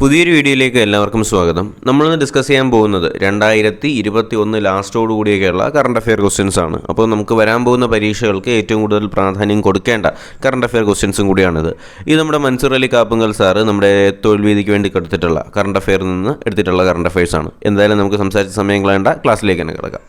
പുതിയൊരു വീഡിയോയിലേക്ക് എല്ലാവർക്കും സ്വാഗതം. നമ്മളിന്ന് ഡിസ്കസ് ചെയ്യാൻ പോകുന്നത് 2021 ലാസ്റ്റോട് കൂടിയൊക്കെയുള്ള കറണ്ട് അഫെയർ ക്വസ്റ്റ്യൻസ് ആണ്. അപ്പോൾ നമുക്ക് വരാൻ പോകുന്ന പരീക്ഷകൾക്ക് ഏറ്റവും കൂടുതൽ പ്രാധാന്യം കൊടുക്കേണ്ട കറണ്ട് അഫെയർ ക്വസ്റ്റ്യൻസും കൂടിയാണിത്. ഇത് നമ്മുടെ മൻസൂർ അലി കാപ്പുങ്കൽ സാറ് നമ്മുടെ തൊഴിൽ വീതിക്ക് വേണ്ടി എടുത്തിട്ടുള്ള കറണ്ട് അഫെയറിൽ നിന്ന് എടുത്തിട്ടുള്ള കറണ്ട് അഫെയർസ് ആണ്. എന്തായാലും നമുക്ക് സംസാരിച്ച സമയം കളയേണ്ട, ക്ലാസ്സിലേക്ക് തന്നെ കിടക്കാം.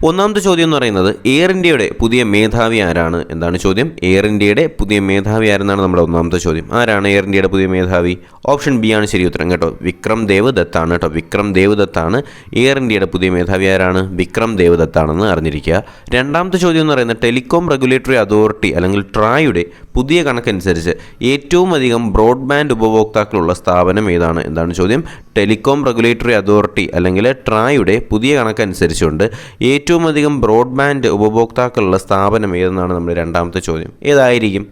ഒന്നാമത്തെ ചോദ്യം എന്ന് പറയുന്നത് എയർ ഇന്ത്യയുടെ പുതിയ മേധാവി ആരാണ്? എന്താണ് ചോദ്യം? എയർ ഇന്ത്യയുടെ പുതിയ മേധാവി ആരെന്നാണ് നമ്മുടെ ഒന്നാമത്തെ ചോദ്യം. ആരാണ് എയർ ഇന്ത്യയുടെ പുതിയ മേധാവി? ഓപ്ഷൻ ബി ആണ് ശരി ഉത്തരം കേട്ടോ. വിക്രം ദേവ് ദത്താണ് കേട്ടോ. വിക്രം ദേവ് ദത്താണ് എയർ ഇന്ത്യയുടെ പുതിയ മേധാവി. ആരാണ്? വിക്രം ദേവ് ദത്താണെന്ന് അറിഞ്ഞിരിക്കുക. രണ്ടാമത്തെ ചോദ്യം എന്ന് പറയുന്നത് ടെലികോം റെഗുലേറ്ററി അതോറിറ്റി അല്ലെങ്കിൽ ട്രായുടെ പുതിയ കണക്കനുസരിച്ച് ഏറ്റവും അധികം ബ്രോഡ്ബാൻഡ് ഉപഭോക്താക്കളുള്ള സ്ഥാപനം ഏതാണ്? എന്താണ് ചോദ്യം? ടെലികോം റെഗുലേറ്ററി അതോറിറ്റി അല്ലെങ്കിൽ ട്രായുടെ പുതിയ കണക്കനുസരിച്ചുകൊണ്ട് ഏറ്റവും അധികം ബ്രോഡ്ബാൻഡ് ഉപഭോക്താക്കളുള്ള സ്ഥാപനം ഏതെന്നാണ് നമ്മുടെ രണ്ടാമത്തെ ചോദ്യം. ഏതായിരിക്കും?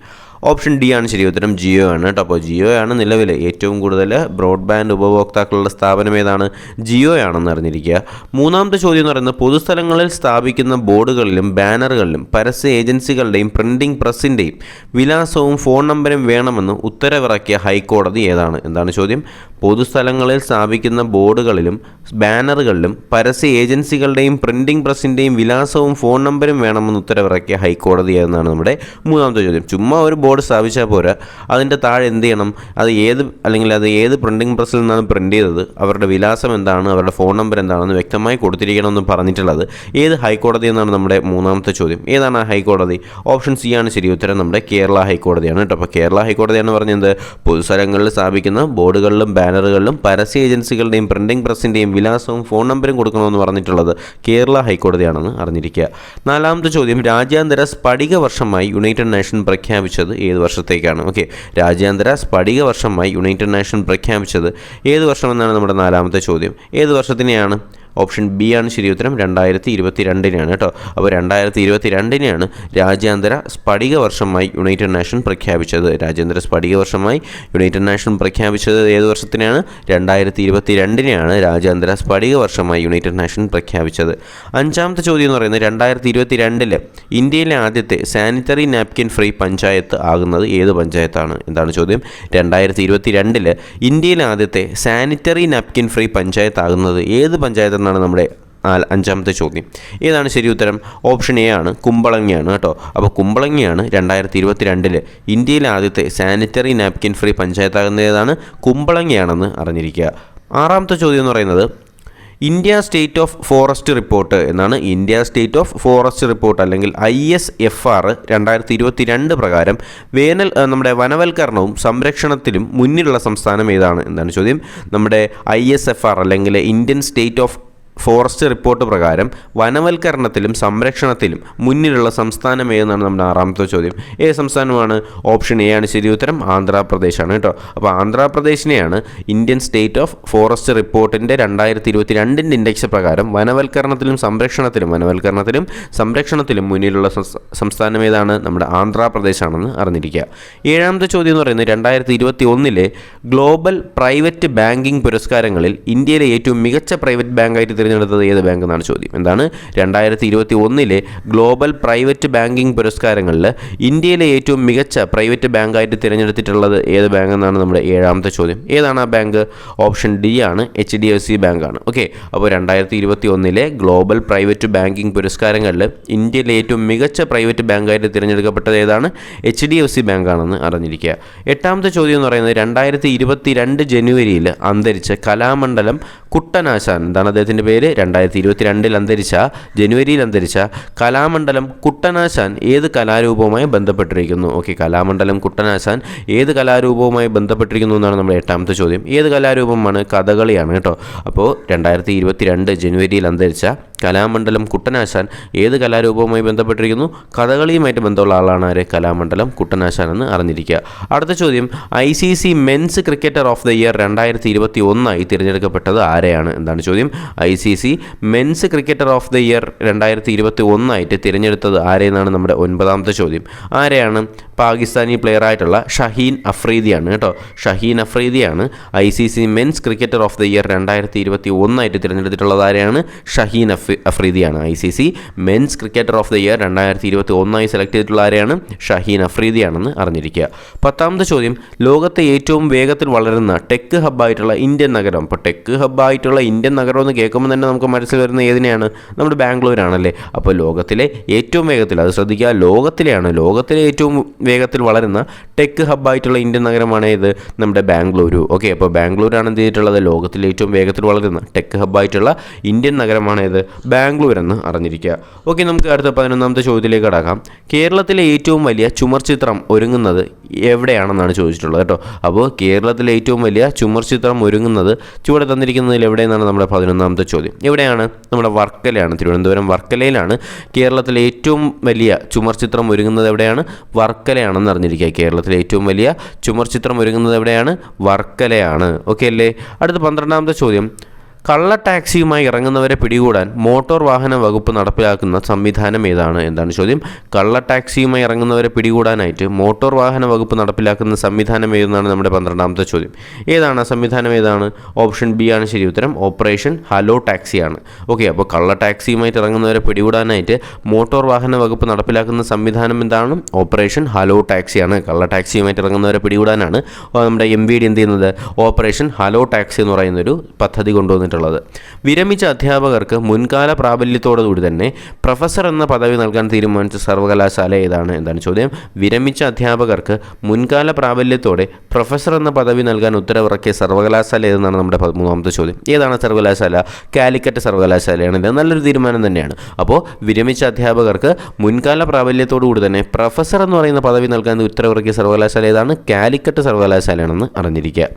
ഓപ്ഷൻ ഡി ആണ് ശരി ഉത്തരം. ജിയോ ആണ് കേട്ടോ. അപ്പോൾ ജിയോ ആണ് നിലവിൽ ഏറ്റവും കൂടുതൽ ബ്രോഡ്ബാൻഡ് ഉപഭോക്താക്കളുള്ള സ്ഥാപനം ഏതാണ്? ജിയോ ആണെന്ന് അറിഞ്ഞിരിക്കുക. മൂന്നാമത്തെ ചോദ്യം എന്ന് പറയുന്നത് പൊതുസ്ഥലങ്ങളിൽ സ്ഥാപിക്കുന്ന ബോർഡുകളിലും ബാനറുകളിലും പരസ്യ ഏജൻസികളുടെയും പ്രിൻറ്റിംഗ് പ്രസ്സിൻ്റെയും വിലാസവും ഫോൺ നമ്പരും വേണമെന്ന് ഉത്തരവിറക്കിയ ഹൈക്കോടതി ഏതാണ്? എന്താണ് ചോദ്യം? പൊതുസ്ഥലങ്ങളിൽ സ്ഥാപിക്കുന്ന ബോർഡുകളിലും ബാനറുകളിലും പരസ്യ ഏജൻസികളുടെയും പ്രിൻറ്റിംഗ് പ്രസ്സിൻ്റെയും വിലാസവും ഫോൺ നമ്പരും വേണമെന്ന് ഉത്തരവിറക്കിയ ഹൈക്കോടതി ഏതെന്നാണ് നമ്മുടെ മൂന്നാമത്തെ ചോദ്യം. ചുമ്മാ ഒരു ബോർഡ് സ്ഥാപിച്ചാൽ പോരാ, അതിൻ്റെ താഴെ എന്ത് ചെയ്യണം? അത് ഏത് പ്രിൻറ്റിംഗ് പ്രസ്സിൽ നിന്നാണ് പ്രിൻ്റ് ചെയ്തത്, അവരുടെ വിലാസം എന്താണ്, അവരുടെ ഫോൺ നമ്പർ എന്താണെന്ന് വ്യക്തമായി കൊടുത്തിരിക്കണമെന്ന് പറഞ്ഞിട്ടുള്ളത് ഏത് ഹൈക്കോടതി എന്നാണ് നമ്മുടെ മൂന്നാമത്തെ ചോദ്യം. ഏതാണ് ആ ഹൈക്കോടതി? ഓപ്ഷൻ സി ആണ് ശരി ഉത്തരം. നമ്മുടെ കേരള ഹൈക്കോടതിയാണ് കേട്ടോ. അപ്പോൾ കേരള ഹൈക്കോടതിയാണ് പറഞ്ഞത് പൊതുസ്ഥലങ്ങളിൽ സ്ഥാപിക്കുന്ന ബോർഡുകളിലും ബാനറുകളിലും പരസ്യ ഏജൻസികളുടെയും പ്രിൻറ്റിംഗ് പ്രസ്സിൻ്റെയും വിലാസവും ഫോൺ നമ്പരും കൊടുക്കണമെന്ന് പറഞ്ഞിട്ടുള്ളത് കേരള ഹൈക്കോടതിയാണെന്ന് അറിഞ്ഞിരിക്കുക. നാലാമത്തെ ചോദ്യം രാജ്യാന്തര സ്ഫടിക വർഷമായി യുണൈറ്റഡ് നേഷൻ പ്രഖ്യാപിച്ചത് ഏത് വർഷത്തേക്കാണ്? ഓക്കെ, രാജ്യാന്തര സ്ഫടിക വർഷമായി യുണൈറ്റഡ് നേഷൻ പ്രഖ്യാപിച്ചത് ഏത് വർഷമെന്നാണ് നമ്മുടെ നാലാമത്തെ ചോദ്യം. ഏത് വർഷത്തിനെയാണ്? ഓപ്ഷൻ ബി ആണ് ശരി ഉത്തരം. 2022 കേട്ടോ. അപ്പോൾ 2022 രാജ്യാന്തര സ്ഫടിക വർഷമായി യുണൈറ്റഡ് നേഷൻ പ്രഖ്യാപിച്ചത്. രാജ്യാന്തര സ്ഫടിക വർഷമായി യുണൈറ്റഡ് നേഷൻ പ്രഖ്യാപിച്ചത് ഏത് വർഷത്തിനാണ്? 2022 രാജ്യാന്തര സ്ഫടിക വർഷമായി യുണൈറ്റഡ് നേഷൻ പ്രഖ്യാപിച്ചത്. അഞ്ചാമത്തെ ചോദ്യം എന്ന് പറയുന്നത് 2022 ഇന്ത്യയിലെ ആദ്യത്തെ സാനിറ്ററി നാപ്കിൻ ഫ്രീ പഞ്ചായത്ത് ആകുന്നത് ഏത് പഞ്ചായത്താണ്? എന്താണ് ചോദ്യം? 2022 ഇന്ത്യയിലെ ആദ്യത്തെ സാനിറ്ററി നാപ്കിൻ ഫ്രീ പഞ്ചായത്ത് ആകുന്നത് ഏത് പഞ്ചായത്ത്? നമ്മുടെ അഞ്ചാമത്തെ ചോദ്യം. ഏതാണ് ശരി ഉത്തരം? ഓപ്ഷൻ എ ആണ്, കുമ്പളങ്ങിയാണ് കേട്ടോ. അപ്പോൾ കുമ്പളങ്ങിയാണ് 2022 ഇന്ത്യയിലെ ആദ്യത്തെ സാനിറ്ററി നാപ്കിൻ ഫ്രീ പഞ്ചായത്താകുന്നത് ഏതാണ്? കുമ്പളങ്ങിയാണെന്ന് അറിഞ്ഞിരിക്കുക. ആറാമത്തെ ചോദ്യം എന്ന് പറയുന്നത് India state of forest report എന്നാണ്. India state of forest report അല്ലെങ്കിൽ ISFR 2022 പ്രകാരം നമ്മുടെ വനവൽക്കരണവും സംരക്ഷണത്തിലും മുന്നിലുള്ള സംസ്ഥാനം ഏതാണ്? എന്താണ് ചോദ്യം? നമ്മുടെ ISFR അല്ലെങ്കിൽ Indian state of forest report പ്രകാരം വനവൽക്കരണത്തിലും സംരക്ഷണത്തിലും മുന്നിലുള്ള സംസ്ഥാനം ഏതെന്നാണ് നമ്മുടെ ആറാമത്തെ ചോദ്യം. ഏത് സംസ്ഥാനമാണ്? ഓപ്ഷൻ എ ആണ് ശരി ഉത്തരം. ആന്ധ്രാപ്രദേശാണ് കേട്ടോ. അപ്പോൾ ആന്ധ്രാപ്രദേശിനെയാണ് ഇന്ത്യൻ സ്റ്റേറ്റ് ഓഫ് ഫോറസ്റ്റ് റിപ്പോർട്ടിൻ്റെ 2022 ഇൻഡെക്സ് പ്രകാരം വനവൽക്കരണത്തിലും സംരക്ഷണത്തിലും മുന്നിലുള്ള സംസ്ഥാനം ഏതാണ്? നമ്മുടെ ആന്ധ്രാപ്രദേശാണെന്ന് അറിഞ്ഞിരിക്കുക. ഏഴാമത്തെ ചോദ്യം എന്ന് പറയുന്നത് 2021 ഗ്ലോബൽ പ്രൈവറ്റ് ബാങ്കിംഗ് പുരസ്കാരങ്ങളിൽ ഇന്ത്യയിലെ ഏറ്റവും മികച്ച പ്രൈവറ്റ് ബാങ്കായിട്ട് തിരഞ്ഞെടുത്തത് ഏത് ബാങ്ക് എന്നാണ് ചോദ്യം. എന്താണ്? 2021 ഗ്ലോബൽ പ്രൈവറ്റ് ബാങ്കിംഗ് പുരസ്കാരങ്ങളിൽ ഇന്ത്യയിലെ ഏറ്റവും മികച്ച പ്രൈവറ്റ് ബാങ്കായിട്ട് തിരഞ്ഞെടുത്തിട്ടുള്ളത് ഏത് ബാങ്ക് എന്നാണ് നമ്മുടെ ഏഴാമത്തെ ചോദ്യം. ഏതാണ് ആ ബാങ്ക്? ഓപ്ഷൻ ഡി ആണ്, HDFC ബാങ്കാണ്. ഓക്കെ, അപ്പോൾ 2021 ഗ്ലോബൽ പ്രൈവറ്റ് ബാങ്കിംഗ് പുരസ്കാരങ്ങളിൽ ഇന്ത്യയിലെ ഏറ്റവും മികച്ച പ്രൈവറ്റ് ബാങ്കായിട്ട് തിരഞ്ഞെടുക്കപ്പെട്ടത് ഏതാണ്? HDFC ബാങ്കാണെന്ന് അറിഞ്ഞിരിക്കുക. എട്ടാമത്തെ ചോദ്യം എന്ന് പറയുന്നത് 2022 ജനുവരിയിൽ അന്തരിച്ച കലാമണ്ഡലം കുട്ടനാശാൻ, എന്താണ് അദ്ദേഹത്തിൻ്റെ പേര്? 2022 ജനുവരിയിൽ അന്തരിച്ച കലാമണ്ഡലം കുട്ടനാശാൻ ഏത് കലാരൂപവുമായി ബന്ധപ്പെട്ടിരിക്കുന്നു? ഓക്കെ, കലാമണ്ഡലം കുട്ടനാശാൻ ഏത് കലാരൂപവുമായി ബന്ധപ്പെട്ടിരിക്കുന്നു എന്നാണ് നമ്മുടെ എട്ടാമത്തെ ചോദ്യം. ഏത് കലാരൂപമാണ്? കഥകളിയാണ് കേട്ടോ. അപ്പോൾ 2022 ജനുവരിയിൽ അന്തരിച്ച കലാമണ്ഡലം കുട്ടനാശാൻ ഏത് കലാരൂപവുമായി ബന്ധപ്പെട്ടിരിക്കുന്നു? കഥകളിയുമായിട്ട് ബന്ധമുള്ള ആളാണ് ആര്? കലാമണ്ഡലം കുട്ടനാശാൻ എന്ന് അറിഞ്ഞിരിക്കുക. അടുത്ത ചോദ്യം ICC men's cricketer of the year 2021 തിരഞ്ഞെടുക്കപ്പെട്ടത് ആരെയാണ് എന്താണ് ചോദ്യം? ICC men's cricketer of the year 2021 തിരഞ്ഞെടുത്തത് ആരെയെന്നാണ് നമ്മുടെ 9ാമത്തെ ചോദ്യം. ആരെയാണ്? പാകിസ്ഥാനി പ്ലെയർ ആയിട്ടുള്ള ഷഹീൻ അഫ്രീദിയാണ് കേട്ടോ. ഷഹീൻ അഫ്രീദിയാണ് ICC men's cricketer of the year 2021 തിരഞ്ഞെടുത്തിട്ടുള്ളത്. ആരെയാണ്? ഷഹീൻ അഫ്രീദിയാണ്. ICC men's cricketer of the year 2021 select ചെയ്തിട്ടുള്ള ആരെയാണ്? ഷഹീൻ അഫ്രീദിയാണെന്ന് അറിഞ്ഞിരിക്കുക. 10ാമത്തെ ചോദ്യം, ലോകത്തെ ഏറ്റവും വേഗത്തിൽ വളരുന്ന ടെക് ഹബ്ബായിട്ടുള്ള ഇന്ത്യൻ നഗരം. അപ്പോൾ ടെക് ഹബ്ബായിട്ടുള്ള ഇന്ത്യൻ നഗരം എന്ന് കേൾക്കുമ്പോൾ തന്നെ നമുക്ക് മനസ്സിൽ വരുന്ന ഏതിനെയാണ്? നമ്മുടെ ബാംഗ്ലൂരാണല്ലേ. അപ്പോൾ ലോകത്തിലെ ഏറ്റവും വേഗത്തിൽ, അത് ശ്രദ്ധിക്കുക, ലോകത്തിലെ ഏറ്റവും വേഗത്തിൽ വളരുന്ന ടെക് ഹബ്ബായിട്ടുള്ള ഇന്ത്യൻ നഗരമാണ് ഇത്? നമ്മുടെ ബാംഗ്ലൂരു. ഓക്കെ, അപ്പോൾ ബാംഗ്ലൂരാണ് എന്ത് ചെയ്തിട്ടുള്ളത്? ലോകത്തിലെ ഏറ്റവും വേഗത്തിൽ വളരുന്ന ടെക് ഹബ്ബായിട്ടുള്ള ഇന്ത്യൻ നഗരമാണ് ഇത്? ബാംഗ്ലൂർ എന്ന് അറിഞ്ഞിരിക്കുക. ഓക്കെ, നമുക്ക് അടുത്ത 11ാമത്തെ ചോദ്യത്തിലേക്ക് കടക്കാം. കേരളത്തിലെ ഏറ്റവും വലിയ ചുമർ ചിത്രം ഒരുങ്ങുന്നത് എവിടെയാണെന്നാണ് ചോദിച്ചിട്ടുള്ളത് കേട്ടോ. അപ്പോൾ കേരളത്തിലെ ഏറ്റവും വലിയ ചുമർ ചിത്രം ഒരുങ്ങുന്നത് ചുവടെ തന്നിരിക്കുന്നതിൽ എവിടെയെന്നാണ് നമ്മുടെ 11ാമത്തെ ചോദ്യം. എവിടെയാണ്? നമ്മുടെ വർക്കലയാണ്, തിരുവനന്തപുരം വർക്കലയിലാണ് കേരളത്തിലെ ഏറ്റവും വലിയ ചുമർ ചിത്രം ഒരുങ്ങുന്നത്. എവിടെയാണ്? വർക്കലയാണെന്ന് അറിഞ്ഞിരിക്കുക. കേരളത്തിലെ ഏറ്റവും വലിയ ചുമർ ചിത്രം ഒരുങ്ങുന്നത് എവിടെയാണ്? വർക്കലയാണ്. ഓക്കെ അല്ലേ? അടുത്ത 12ാമത്തെ ചോദ്യം, കള്ള ടാക്സിയുമായി ഇറങ്ങുന്നവരെ പിടികൂടാൻ മോട്ടോർ വാഹന വകുപ്പ് നടപ്പിലാക്കുന്ന സംവിധാനം ഏതാണ്? എന്താണ് ചോദ്യം? കള്ള ടാക്സിയുമായി ഇറങ്ങുന്നവരെ പിടികൂടാനായിട്ട് മോട്ടോർ വാഹന വകുപ്പ് നടപ്പിലാക്കുന്ന സംവിധാനം ഏതെന്നാണ് നമ്മുടെ 12ാമത്തെ ചോദ്യം. ഏതാണ് ആ സംവിധാനം? ഏതാണ്? ഓപ്ഷൻ ബി ആണ് ശരി ഉത്തരം. Operation hello ടാക്സിയാണ്. ഓക്കെ, അപ്പോൾ കള്ള ടാക്സിയുമായിട്ട് ഇറങ്ങുന്നവരെ പിടികൂടാനായിട്ട് മോട്ടോർ വാഹന വകുപ്പ് നടപ്പിലാക്കുന്ന സംവിധാനം എന്താണ്? ഓപ്പറേഷൻ ഹലോ ടാക്സിയാണ്. കള്ള ടാക്സിയുമായിട്ട് ഇറങ്ങുന്നവരെ പിടികൂടാനാണ് നമ്മുടെ MVD എന്ത് ചെയ്യുന്നത്? ഓപ്പറേഷൻ ഹലോ ടാക്സി എന്ന് പറയുന്നൊരു പദ്ധതി കൊണ്ടുവന്നിട്ടുള്ളത്. വിരമിച്ച അധ്യാപകർക്ക് മുൻകാല പ്രാബല്യത്തോടുകൂടി തന്നെ പ്രൊഫസർ എന്ന പദവി നൽകാൻ തീരുമാനിച്ച സർവകലാശാല ഏതാണ്? എന്താണ് ചോദ്യം? വിരമിച്ച അധ്യാപകർക്ക് മുൻകാല പ്രാബല്യത്തോടെ പ്രൊഫസർ എന്ന പദവി നൽകാൻ ഉത്തരവിറക്കിയ സർവകലാശാല ഏതെന്നാണ് നമ്മുടെ 13ാമത്തെ ചോദ്യം. ഏതാണ് സർവകലാശാല? കാലിക്കറ്റ് സർവകലാശാലയാണ്. ഇത് നല്ലൊരു തീരുമാനം തന്നെയാണ്. അപ്പോൾ വിരമിച്ച അധ്യാപകർക്ക് മുൻകാല പ്രാബല്യത്തോടുകൂടി തന്നെ പ്രൊഫസർ എന്ന് പറയുന്ന പദവി നൽകാൻ ഉത്തരവിറക്കിയ സർവകലാശാല ഏതാണ്? കാലിക്കറ്റ് സർവകലാശാലയാണെന്ന് അറിഞ്ഞിരിക്കുക.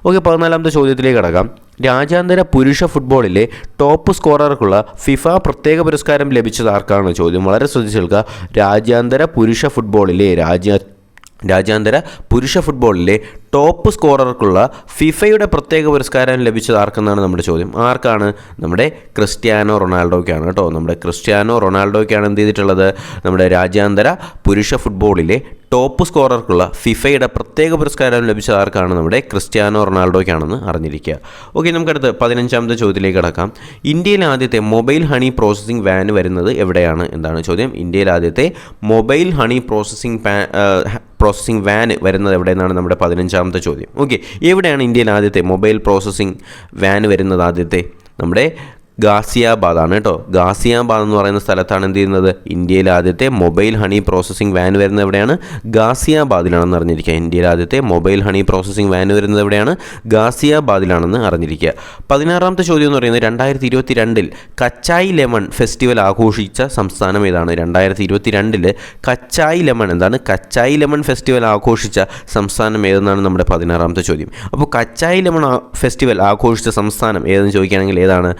ഓക്കെ, 14ാമത്തെ ചോദ്യത്തിലേക്ക് കടക്കാം. രാജ്യാന്തര പുരുഷ ഫുട്ബോളിലെ ടോപ്പ് സ്കോറർക്കുള്ള ഫിഫ പ്രത്യേക പുരസ്കാരം ലഭിച്ചത് ആർക്കാണ്? ചോദ്യം വളരെ ശ്രദ്ധിച്ചെടുക്കുക. രാജ്യാന്തര പുരുഷ ഫുട്ബോളിലെ ടോപ്പ് സ്കോറർക്കുള്ള ഫിഫയുടെ പ്രത്യേക പുരസ്കാരം ലഭിച്ചത് ആർക്കെന്നാണ് നമ്മുടെ ചോദ്യം. ആർക്കാണ്? നമ്മുടെ ക്രിസ്ത്യാനോ റൊണാൾഡോയ്ക്കാണ് കേട്ടോ. നമ്മുടെ ക്രിസ്ത്യാനോ റൊണാൾഡോയ്ക്കാണ് എന്ത് ചെയ്തിട്ടുള്ളത്? നമ്മുടെ രാജ്യാന്തര പുരുഷ ഫുട്ബോളിലെ ടോപ്പ് സ്കോറർക്കുള്ള ഫിഫയുടെ പ്രത്യേക പുരസ്കാരം ലഭിച്ചത് ആർക്കാണ്? നമ്മുടെ ക്രിസ്ത്യാനോ റൊണാൾഡോയ്ക്കാണെന്ന് അറിഞ്ഞിരിക്കുക. ഓക്കെ, നമുക്കടുത്ത് 15ാമത്തെ ചോദ്യത്തിലേക്ക് കടക്കാം. ഇന്ത്യയിലെ ആദ്യത്തെ മൊബൈൽ ഹണി പ്രോസസ്സിംഗ് വാൻ വരുന്നത് എവിടെയാണ്? എന്താണ് ചോദ്യം? ഇന്ത്യയിലെ ആദ്യത്തെ മൊബൈൽ ഹണി പ്രോസസ്സിംഗ് വാൻ വരുന്നത് എവിടെയെന്നാണ് നമ്മുടെ 15ാമത്തെ ചോദ്യം. ഓക്കെ, എവിടെയാണ് ഇന്ത്യയിൽ ആദ്യത്തെ മൊബൈൽ പ്രോസസ്സിംഗ് വാൻ വരുന്നത്? ആദ്യത്തെ നമ്മുടെ ഗാസിയാബാദാണ് കേട്ടോ. ഗാസിയാബാദ് എന്ന് പറയുന്ന സ്ഥലത്താണ് എന്ത് ചെയ്യുന്നത്? ഇന്ത്യയിലെ ആദ്യത്തെ മൊബൈൽ ഹണി പ്രോസസ്സിംഗ് വാൻ വരുന്നത് എവിടെയാണ്? ഗാസിയാബാദിലാണെന്ന് അറിഞ്ഞിരിക്കുക. ഇന്ത്യയിലെ ആദ്യത്തെ മൊബൈൽ ഹണി പ്രോസസ്സിംഗ് വാൻ വരുന്നത് എവിടെയാണ്? ഗാസിയാബാദിലാണെന്ന് അറിഞ്ഞിരിക്കുക. 16ാമത്തെ ചോദ്യം എന്ന് പറയുന്നത് 2022 കച്ചായി ലെമൺ ഫെസ്റ്റിവൽ ആഘോഷിച്ച സംസ്ഥാനം ഏതാണ്? 2022 കച്ചായി ലെമൺ എന്താണ്? കച്ചായി ലെമൺ ഫെസ്റ്റിവൽ ആഘോഷിച്ച സംസ്ഥാനം ഏതെന്നാണ് നമ്മുടെ 16ാമത്തെ ചോദ്യം. അപ്പോൾ കച്ചായി ലെമൺ ഫെസ്റ്റിവൽ ആഘോഷിച്ച സംസ്ഥാനം ഏതെന്ന് ചോദിക്കുകയാണെങ്കിൽ ഏതാണ്?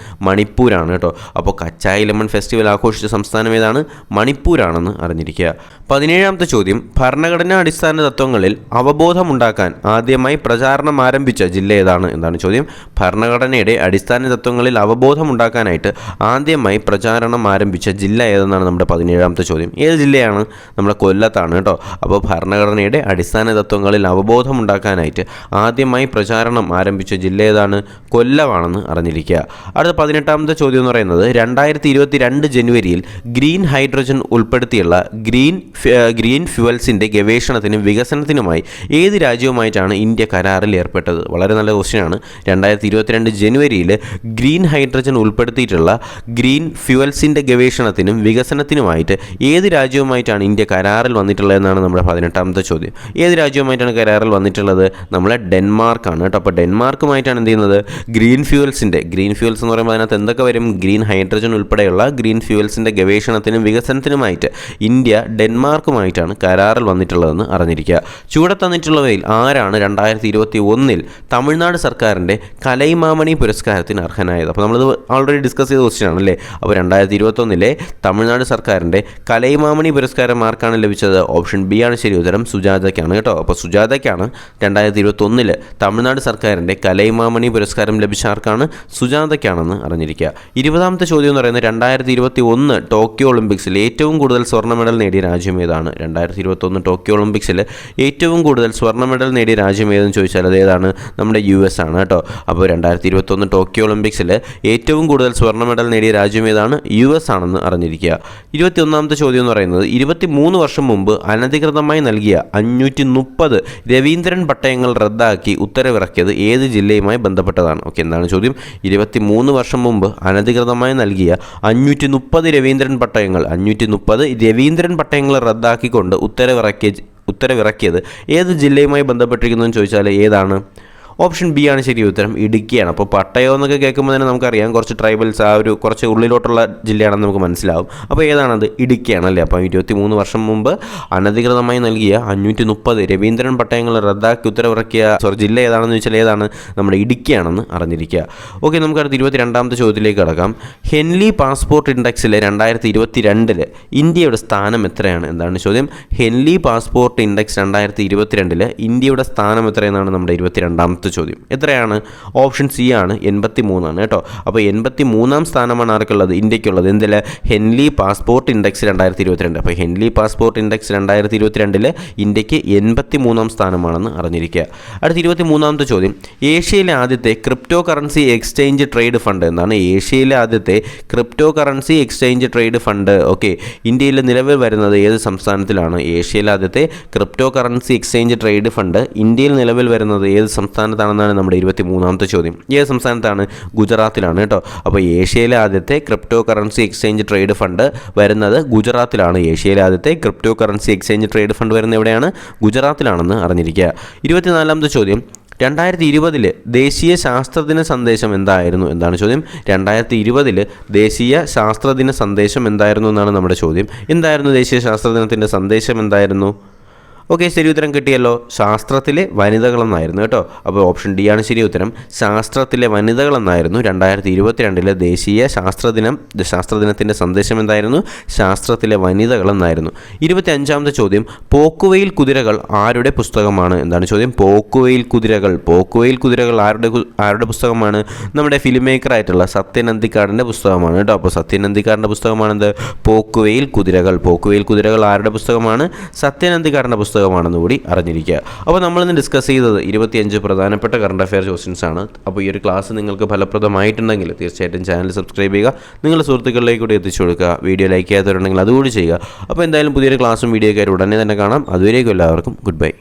മണിപ്പൂരാണ് കേട്ടോ. അപ്പോൾ കച്ചായി ലെമൺ ഫെസ്റ്റിവൽ ആഘോഷിച്ച സംസ്ഥാനം ഏതാണ്? മണിപ്പൂരാണെന്ന് അറിഞ്ഞിരിക്കുക. 17ാമത്തെ ചോദ്യം, ഭരണഘടനാ അടിസ്ഥാന തത്വങ്ങളിൽ അവബോധമുണ്ടാക്കാൻ ആദ്യമായി പ്രചാരണം ആരംഭിച്ച ജില്ല ഏതാണ്? എന്താണ് ചോദ്യം? ഭരണഘടനയുടെ അടിസ്ഥാന തത്വങ്ങളിൽ അവബോധമുണ്ടാക്കാനായിട്ട് ആദ്യമായി പ്രചാരണം ആരംഭിച്ച ജില്ല ഏതെന്നാണ് നമ്മുടെ 17ാമത്തെ ചോദ്യം. ഏത് ജില്ലയാണ്? നമ്മുടെ കൊല്ലത്താണ് കേട്ടോ. അപ്പോൾ ഭരണഘടനയുടെ അടിസ്ഥാന തത്വങ്ങളിൽ അവബോധമുണ്ടാക്കാനായിട്ട് ആദ്യമായി പ്രചാരണം ആരംഭിച്ച ജില്ല ഏതാണ്? കൊല്ലമാണെന്ന് അറിഞ്ഞിരിക്കുക. അടുത്ത 18ാമത്തെ ചോദ്യം എന്ന് പറയുന്നത് 2022 ജനുവരിയിൽ ഗ്രീൻ ഹൈഡ്രജൻ ഉൾപ്പെടുത്തിയുള്ള ഗ്രീൻ ഫ്യൂവൽസിൻ്റെ ഗവേഷണത്തിനും വികസനത്തിനുമായി ഏത് രാജ്യവുമായിട്ടാണ് ഇന്ത്യ കരാറിൽ ഏർപ്പെട്ടത്? വളരെ നല്ല ക്വസ്റ്റ്യനാണ്. 2022 ജനുവരിയിൽ ഗ്രീൻ ഹൈഡ്രജൻ ഉൾപ്പെടുത്തിയിട്ടുള്ള ഗ്രീൻ ഫ്യൂവൽസിൻ്റെ ഗവേഷണത്തിനും വികസനത്തിനുമായിട്ട് ഏത് രാജ്യവുമായിട്ടാണ് ഇന്ത്യ കരാറിൽ വന്നിട്ടുള്ളതെന്നാണ് നമ്മുടെ 18ാമത്തെ ചോദ്യം. ഏത് രാജ്യവുമായിട്ടാണ് കരാറിൽ വന്നിട്ടുള്ളത്? നമ്മളെ ഡെൻമാർക്കാണ് കേട്ടോ. അപ്പോൾ ഡെൻമാർക്കുമായിട്ടാണ് എന്ത് ചെയ്യുന്നത്? ഗ്രീൻ ഫ്യൂവൽസ് എന്ന് പറയുമ്പോൾ അതിനകത്ത് എന്തൊക്കെ വരും? ഗ്രീൻ ഹൈഡ്രജൻ ഉൾപ്പെടെയുള്ള ഗ്രീൻ ഫ്യൂവൽസിൻ്റെ ഗവേഷണത്തിനും വികസനത്തിനുമായിട്ട് ഇന്ത്യ ഡെൻമാർക്കുമായിട്ടാണ് കരാറിൽ വന്നിട്ടുള്ളതെന്ന് അറിഞ്ഞിരിക്കുക. ചുവടെ തന്നിട്ടുള്ളവയിൽ ആരാണ് 2021 തമിഴ്നാട് സർക്കാരിൻ്റെ കലൈമാമണി പുരസ്കാരത്തിന് അർഹനായത്? അപ്പോൾ നമ്മളിത് ഓൾറെഡി ഡിസ്കസ് ചെയ്ത ക്വസ്റ്റ്യൻ ആണല്ലേ. അപ്പോൾ 2021 തമിഴ്നാട് സർക്കാരിൻ്റെ കലൈമാമണി പുരസ്കാരം ആർക്കാണ് ലഭിച്ചത്? ഓപ്ഷൻ ബി ആണ് ശരി ഉത്തരം, സുജാതയ്ക്കാണ് കേട്ടോ. അപ്പോൾ സുജാതയ്ക്കാണ് 2021 തമിഴ്നാട് സർക്കാരിൻ്റെ കലൈമാമണി പുരസ്കാരം ലഭിച്ച ആർക്കാണ്? സുജാതയ്ക്കാണെന്ന് അറിഞ്ഞിരിക്കുക. 20ാമത്തെ ചോദ്യം എന്ന് പറയുന്നത് 2021 ടോക്കിയോ ഒളിമ്പിക്സിൽ ഏറ്റവും കൂടുതൽ സ്വർണ്ണ മെഡൽ നേടിയ രാജ്യം ഏതാണ്? 2021 ടോക്കിയോ ഒളിമ്പിക്സിൽ ഏറ്റവും കൂടുതൽ സ്വർണ്ണ മെഡൽ നേടിയ രാജ്യം ഏതെന്ന് ചോദിച്ചാൽ അത് ഏതാണ്? നമ്മുടെ US ആണ് കേട്ടോ. അപ്പോൾ 2021 ടോക്കിയോ ഒളിമ്പിക്സിൽ ഏറ്റവും കൂടുതൽ സ്വർണ്ണ മെഡൽ നേടിയ രാജ്യം ഏതാണ്? US ആണെന്ന് അറിഞ്ഞിരിക്കുക. 21ാമത്തെ ചോദ്യം എന്ന് പറയുന്നത് 23 വർഷം മുമ്പ് അനധികൃതമായി നൽകിയ 530 രവീന്ദ്രൻ പട്ടയങ്ങൾ റദ്ദാക്കി ഉത്തരവിറക്കിയത് ഏത് ജില്ലയുമായി ബന്ധപ്പെട്ടതാണ്? ഓക്കെ, എന്താണ് ചോദ്യം? 23 വർഷം മുമ്പ് അനധികൃതമായി നൽകിയ 530 രവീന്ദ്രൻ പട്ടയങ്ങൾ റദ്ദാക്കിക്കൊണ്ട് ഉത്തരവിറക്കിയത് ഏത് ജില്ലയുമായി ബന്ധപ്പെട്ടിരിക്കുന്നു എന്ന് ചോദിച്ചാൽ ഏതാണ്? ഓപ്ഷൻ ബി ആണ് ശരി ഉത്തരം, ഇടുക്കിയാണ്. അപ്പോൾ പട്ടയം എന്നൊക്കെ കേൾക്കുമ്പോൾ തന്നെ നമുക്കറിയാം കുറച്ച് ട്രൈബൽസ് കുറച്ച് ഉള്ളിലോട്ടുള്ള ജില്ലയാണെന്ന് നമുക്ക് മനസ്സിലാവും. അപ്പോൾ ഏതാണത്? ഇടുക്കിയാണല്ലേ. അപ്പോൾ 23 വർഷം മുമ്പ് അനധികൃതമായി നൽകിയ 530 രവീന്ദ്രൻ പട്ടയങ്ങൾ റദ്ദാക്കി ഉത്തരവിറക്കിയ ജില്ല ഏതാണെന്ന് ചോദിച്ചാൽ ഏതാണ്? നമ്മുടെ ഇടുക്കിയാണെന്ന് അറിഞ്ഞിരിക്കുക. ഓക്കെ, നമുക്കടുത്ത് 22ാമത്തെ ചോദ്യത്തിലേക്ക് കടക്കാം. ഹെൻലി പാസ്പോർട്ട് ഇൻഡെക്സിലെ 2022 ഇന്ത്യയുടെ സ്ഥാനം എത്രയാണ്? എന്താണ് ചോദ്യം? ഹെൻലി പാസ്പോർട്ട് ഇൻഡെക്സ് 2022 ഇന്ത്യയുടെ സ്ഥാനം എത്രയെന്നാണ് നമ്മുടെ 22ാമത്തെ ചോദ്യം. എത്രയാണ്? ഓപ്ഷൻ സി ആണ് 83 ആണ് കേട്ടോ. അപ്പോൾ 83ാം സ്ഥാനമാണ് ആർക്കുള്ളത്? ഇന്ത്യക്കുള്ളത്. എന്തിൽ? Henley passport index 2022. അപ്പോൾ ഹെൻലി പാസ്പോർട്ട് ഇൻഡെക്സ് 2022 ഇന്ത്യക്ക് 83ാം സ്ഥാനമാണെന്ന് അറിഞ്ഞിരിക്കുക. അടുത്ത 23ാമത്തെ ചോദ്യം. ഏഷ്യയിലെ ആദ്യത്തെ crypto currency exchange trade fund എന്നാണ്. ഏഷ്യയിലെ ആദ്യത്തെ crypto currency exchange trade fund okay ഇന്ത്യയിൽ നിലവിൽ വരുന്നത് ഏത് സംസ്ഥാനത്തിലാണ്? ഏഷ്യയിലെ ആദ്യത്തെ crypto currency exchange trade fund ഇന്ത്യയിൽ നിലവിൽ വരുന്നത് ഏത് സംസ്ഥാനത്താണെന്നാണ് നമ്മുടെ 23ാമത്തെ ചോദ്യം. ഏത് സംസ്ഥാനത്താണ്? ഗുജറാത്തിലാണ് കേട്ടോ. അപ്പോൾ ഏഷ്യയിലെ ആദ്യത്തെ crypto currency exchange trade fund വരുന്നത് ഗുജറാത്തിലാണ്. ഏഷ്യയിലെ ആദ്യത്തെ crypto currency exchange trade fund വരുന്നത് എവിടെയാണ്? ഗുജറാത്തിലാണെന്ന് അറിഞ്ഞിരിക്കുക. 24ാമത്തെ ചോദ്യം. 2020 ദേശീയ ശാസ്ത്രദിന സന്ദേശം എന്തായിരുന്നു? എന്താണ് ചോദ്യം? 2020 ദേശീയ ശാസ്ത്രദിന സന്ദേശം എന്തായിരുന്നു എന്നാണ് നമ്മുടെ ചോദ്യം. എന്തായിരുന്നു ദേശീയ ശാസ്ത്രദിനത്തിൻ്റെ സന്ദേശം എന്തായിരുന്നു? ഓക്കെ, ശരി ഉത്തരം കിട്ടിയല്ലോ. ശാസ്ത്രത്തിലെ വനിതകളെന്നായിരുന്നു കേട്ടോ. അപ്പോൾ ഓപ്ഷൻ ഡി ആണ് ശരി ഉത്തരം, ശാസ്ത്രത്തിലെ വനിതകളെന്നായിരുന്നു 2022 ദേശീയ ശാസ്ത്രദിനത്തിൻ്റെ സന്ദേശം എന്തായിരുന്നു? ശാസ്ത്രത്തിലെ വനിതകളെന്നായിരുന്നു. 25ാമത്തെ ചോദ്യം. പോക്കുവെയിൽ കുതിരകൾ ആരുടെ പുസ്തകമാണ്? എന്താണ് ചോദ്യം? പോക്കുവെയിൽ കുതിരകൾ ആരുടെ പുസ്തകമാണ്? നമ്മുടെ ഫിലിം മേക്കർ ആയിട്ടുള്ള സത്യൻ അന്തിക്കാടിൻ്റെ പുസ്തകമാണ് കേട്ടോ. അപ്പോൾ സത്യൻ അന്തിക്കാടിൻ്റെ പുസ്തകമാണെന്ത്? പോക്കുവെയിൽ കുതിരകൾ ആരുടെ പുസ്തകമാണ്? സത്യൻ അന്തിക്കാടിൻ്റെ പുസ്തകമാണെന്ന് കൂടി അറിഞ്ഞിരിക്കുക. അപ്പോൾ നമ്മളിന്ന് ഡിസ്കസ് ചെയ്തത് 25 പ്രധാനപ്പെട്ട കറണ്ട് അഫെയർ ക്വസ്റ്റ്യൻസ് ആണ്. അപ്പോൾ ഈ ഒരു ക്ലാസ് നിങ്ങൾക്ക് ഫലപ്രദമായിട്ടുണ്ടെങ്കിൽ തീർച്ചയായിട്ടും ചാനൽ സബ്സ്ക്രൈബ് ചെയ്യുക, നിങ്ങളുടെ സുഹൃത്തുക്കളിലേക്ക് കൂടി എത്തിച്ചു കൊടുക്കുക. വീഡിയോ ലൈക്ക് ചെയ്യാത്തവരുണ്ടെങ്കിൽ അതുകൂടി ചെയ്യുക. അപ്പോൾ എന്തായാലും പുതിയൊരു ക്ലാസ്സും വീഡിയോ ഒക്കെ ഉടനെ തന്നെ കാണാം. അതുവരേക്കും എല്ലാവർക്കും ഗുഡ് ബൈ.